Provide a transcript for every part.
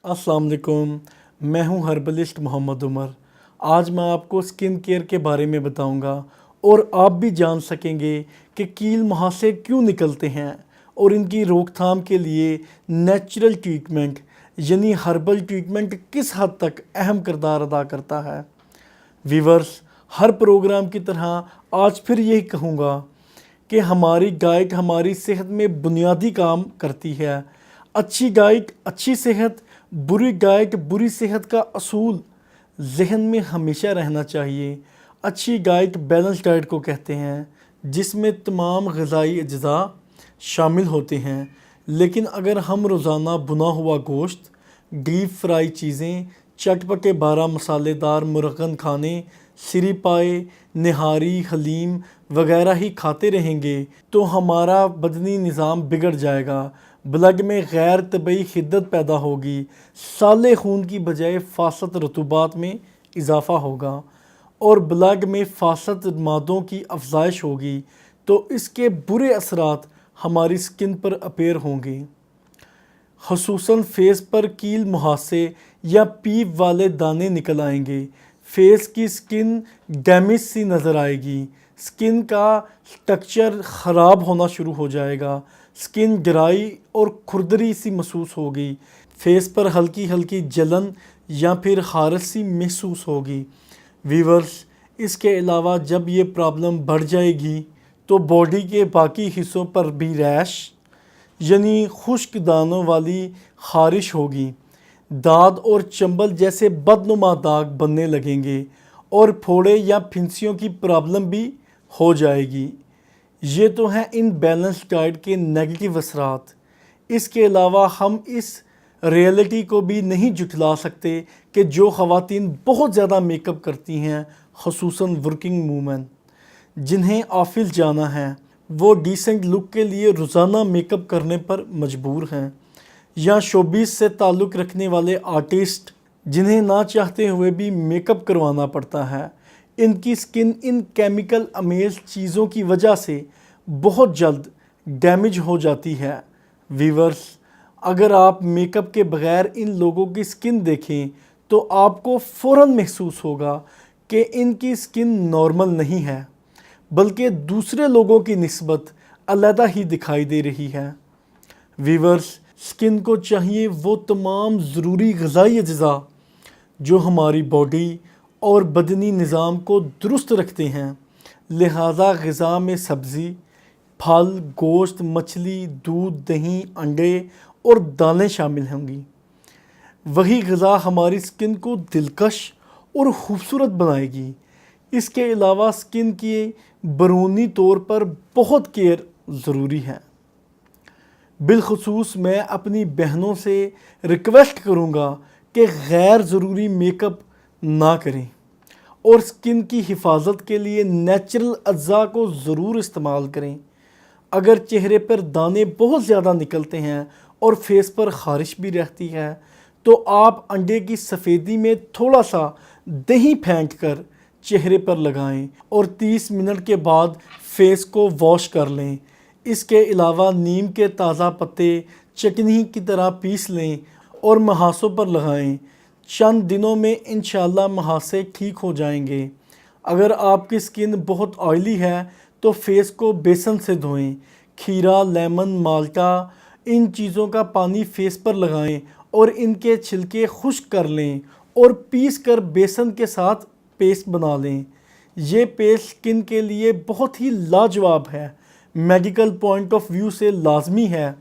अस्सलाम वालेकुम। मैं हूं हर्बलिस्ट मोहम्मद उमर। आज मैं आपको स्किन केयर के बारे में बताऊंगा और आप भी जान सकेंगे कि कील मुहासे क्यों निकलते हैं और इनकी रोकथाम के लिए नेचुरल ट्रीटमेंट यानी हर्बल ट्रीटमेंट किस हद तक अहम किरदार अदा करता है। व्यूअर्स, हर प्रोग्राम की तरह आज फिर यही कहूँगा कि हमारी डाइट हमारी सेहत में बुनियादी काम करती है। अच्छी डाइट अच्छी सेहत, बुरी डाइट बुरी सेहत का असूल जहन में हमेशा रहना चाहिए। अच्छी डाइट बैलेंस डाइट को कहते हैं, जिसमें तमाम ग़िज़ाई अज्जा शामिल होते हैं। लेकिन अगर हम रोज़ाना भुना हुआ गोश्त, डीप फ्राई चीज़ें, चटपटे बारह मसालेदार मुरगन खाने, सिरी पाए, निहारी, हलीम वगैरह ही खाते रहेंगे तो हमारा बदनी निज़ाम बिगड़ जाएगा। ब्लड में गैर तबई हिद्दत पैदा होगी, साले खून की बजाय फासद रतूबात में इजाफ़ा होगा और ब्लड में फासद मादों की अफजाइश होगी, तो इसके बुरे असरात हमारी स्किन पर अपेयर होंगे। ख़ुसूसन फेस पर कील मुहासे या पीप वाले दाने निकल आएंगे। फेस की स्किन डैमेज सी नज़र आएगी। स्किन का स्ट्रक्चर ख़राब होना शुरू हो जाएगा। स्किन ड्राई और खुरदरी सी महसूस होगी। फेस पर हल्की हल्की जलन या फिर खारश सी महसूस होगी। व्यूअर्स, इसके अलावा जब ये प्रॉब्लम बढ़ जाएगी तो बॉडी के बाकी हिस्सों पर भी रैश यानी खुश्क दानों वाली खारिश होगी। दाद और चंबल जैसे बदनुमा दाग बनने लगेंगे और फोड़े या फिंसियों की प्रॉब्लम भी हो जाएगी। ये तो हैं इन बैलेंस डाइट के नेगेटिव असरात। इसके अलावा हम इस रियलिटी को भी नहीं झुठला सकते कि जो ख़वातीन बहुत ज़्यादा मेकअप करती हैं, ख़ुसूसन वर्किंग वूमेन जिन्हें ऑफिस जाना है, वो डिसेंट लुक के लिए रोज़ाना मेकअप करने पर मजबूर हैं, या शोबिस से ताल्लुक़ रखने वाले आर्टिस्ट जिन्हें ना चाहते हुए भी मेकअप करवाना पड़ता है। इनकी स्किन इन केमिकल अमेज चीज़ों की वजह से बहुत जल्द डैमेज हो जाती है। व्यूअर्स, अगर आप मेकअप के बगैर इन लोगों की स्किन देखें तो आपको फ़ौरन महसूस होगा कि इनकी स्किन नॉर्मल नहीं है, बल्कि दूसरे लोगों की निस्बत अलग ही दिखाई दे रही है। व्यूअर्स, स्किन को चाहिए वो तमाम ज़रूरी ग़िज़ाई अज्जा जो हमारी बॉडी और बदनी निज़ाम को दुरुस्त रखते हैं। लिहाजा ग़िज़ा में सब्ज़ी, फल, गोश्त, मछली, दूध, दही, अंडे और दालें शामिल होंगी। वही ग़िज़ा हमारी स्किन को दिलकश और ख़ूबसूरत बनाएगी। इसके अलावा स्किन की बैरूनी तौर पर बहुत केयर ज़रूरी है। बिलखुसूस मैं अपनी बहनों से रिक्वेस्ट करूँगा कि गैर ज़रूरी मेकअप ना करें और स्किन की हिफाजत के लिए नेचुरल अज्जा को ज़रूर इस्तेमाल करें। अगर चेहरे पर दाने बहुत ज़्यादा निकलते हैं और फेस पर ख़ारिश भी रहती है तो आप अंडे की सफ़ेदी में थोड़ा सा दही फेंट कर चेहरे पर लगाएं और 30 मिनट के बाद फेस को वॉश कर लें। इसके अलावा नीम के ताज़ा पत्ते चटनी की तरह पीस लें और मुहासों पर लगाएं। चंद दिनों में इंशाल्लाह मुहासे ठीक हो जाएंगे। अगर आपकी स्किन बहुत ऑयली है तो फेस को बेसन से धोएं। खीरा, लेमन, माल्टा इन चीज़ों का पानी फेस पर लगाएं और इनके छिलके खुश्क कर लें और पीस कर बेसन के साथ पेस्ट बना लें। ये पेस्ट स्किन के लिए बहुत ही लाजवाब है। मेडिकल पॉइंट ऑफ व्यू से लाजमी है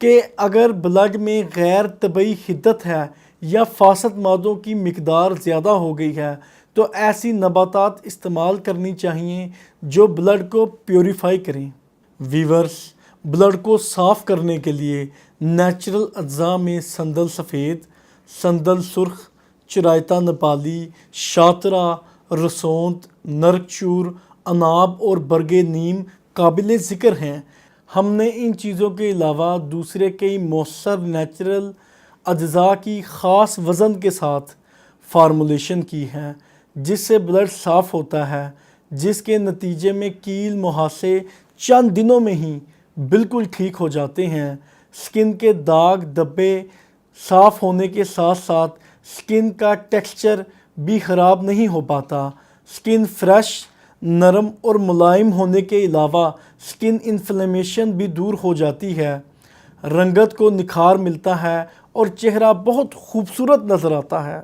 कि अगर ब्लड में गैर तबई हिद्दत है या फासद मादों की मिकदार ज़्यादा हो गई है तो ऐसी नबातात इस्तेमाल करनी चाहिए जो ब्लड को प्योरीफाई करें। व्यूअर्स, ब्लड को साफ़ करने के लिए नेचुरल अज्जा में संदल सफ़ेद, संदल सुर्ख, चिरायता नेपाली, शातरा, रसोंत, नरकचूर, अनाब और बरगे नीम काबिल ज़िक्र हैं। हमने इन चीज़ों के अलावा दूसरे कई मौसर नेचुरल अज्जा की ख़ास वज़न के साथ फार्मूलेशन की है, जिससे ब्लड साफ़ होता है, जिसके नतीजे में कील मुहासे चंद दिनों में ही बिल्कुल ठीक हो जाते हैं। स्किन के दाग, धब्बे صاف ہونے کے ساتھ ساتھ سکن کا ٹیکسچر بھی خراب نہیں ہو پاتا۔ سکن فریش، نرم اور ملائم ہونے کے علاوہ سکن انفلیمیشن بھی دور ہو جاتی ہے، رنگت کو نکھار ملتا ہے اور چہرہ بہت خوبصورت نظر آتا ہے۔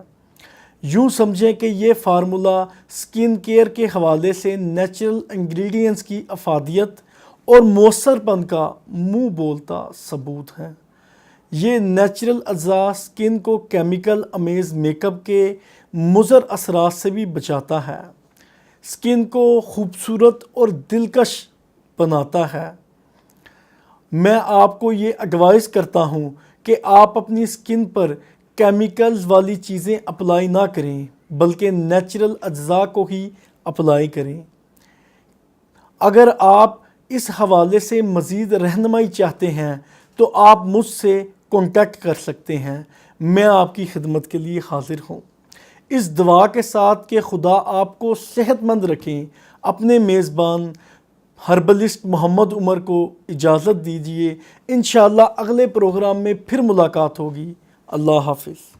یوں سمجھیں کہ یہ فارمولا سکن کیئر کے حوالے سے نیچرل انگریڈینٹس کی افادیت اور مؤثر پن کا منہ بولتا ثبوت ہے۔ یہ نیچرل اجزاء سکن کو کیمیکل امیز میک اپ کے مضر اثرات سے بھی بچاتا ہے، سکن کو خوبصورت اور دلکش بناتا ہے۔ میں آپ کو یہ ایڈوائز کرتا ہوں کہ آپ اپنی سکن پر کیمیکلز والی چیزیں اپلائی نہ کریں، بلکہ نیچرل اجزاء کو ہی اپلائی کریں۔ اگر آپ اس حوالے سے مزید رہنمائی چاہتے ہیں تو آپ مجھ سے کانٹیکٹ کر سکتے ہیں، میں آپ کی خدمت کے لیے حاضر ہوں۔ اس دعا کے ساتھ کہ خدا آپ کو صحت مند رکھیں، اپنے میزبان ہربلسٹ محمد عمر کو اجازت دیجیے۔ انشاءاللہ اگلے پروگرام میں پھر ملاقات ہوگی۔ اللہ حافظ۔